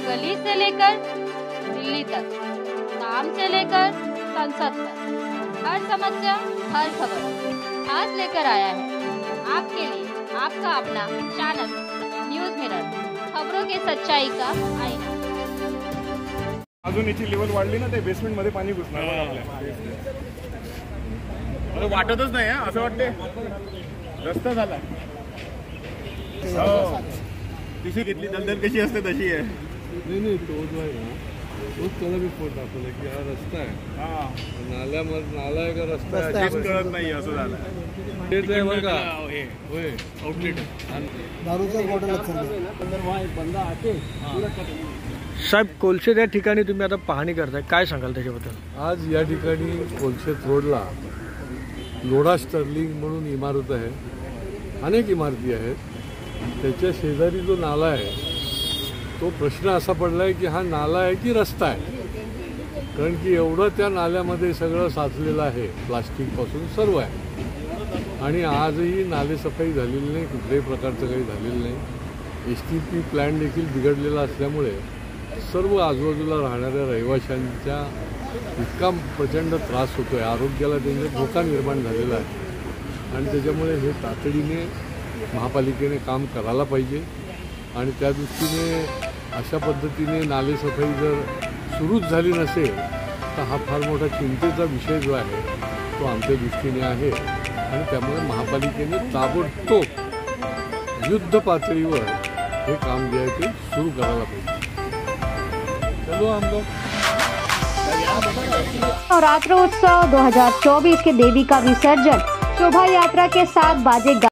गली से लेकर दिल्ली तक, काम से लेकर संसद तक, हर समस्या हर खबर आज लेकर आया है आपके लिए आपका अपना चैनल न्यूज मिरर, खबरों के सच्चाई का आईना। अजून याची लेवल वाढली ना, ते बेसमेंट मध्ये पाणी घुसणार आपल्या वाटतच नाही असं वाटते रस्ता झाला। तिशी घेतली दलदल कशी असते तशी आहे। नाही तो जो आहे ना तोच त्याला मी फोन दाखवला की हा रस्ता आहे, नाल्यामध्ये नाला आहे का रस्ता आहे तेच कळत नाही असं झालं। ते ड्रायव्हर का होय आउटलेट दारूचा बॉटल साहेब, कोलशेत या ठिकाणी तुम्ही आता पाहणी करताय, काय सांगाल त्याच्याबद्दल? आज या ठिकाणी कोलशेत रोडला लोढा स्टर्लिंग म्हणून इमारत आहे, अनेक इमारती आहेत। त्याच्या शेजारी जो नाला आहे तो प्रश्न असा पडला आहे की हा नाला आहे की रस्ता आहे, कारण की एवढं त्या नाल्यामध्ये सगळं साचलेलं आहे, प्लास्टिकपासून सर्व आहे। आणि आजही नालेसफाई झालेली नाही, कुठल्याही प्रकारचं काही झालेलं नाही। STP प्लॅन देखील बिघडलेला असल्यामुळे सर्व आजूबाजूला राहणाऱ्या रहिवाशांच्या इतका प्रचंड त्रास होतो आहे, आरोग्याला त्यांचा धोका निर्माण झालेला आहे। आणि त्याच्यामुळे हे तातडीने महापालिकेने काम करायला पाहिजे आणि त्या दृष्टीने अशा पद्धतीने नालेसफाई जर सुरूच झाली नसेल तर हा फार मोठा चिंतेचा विषय जो आहे तो आमच्या दृष्टीने आहे। आणि त्यामुळे महापालिकेने ताबडतोब युद्ध पातळीवर हे काम जे आहे ते सुरू करायला पाहिजे। चलो हम लोग नवरात्र उत्सव 2024 के देवी का विसर्जन शोभा यात्रा के साथ बाजेगा।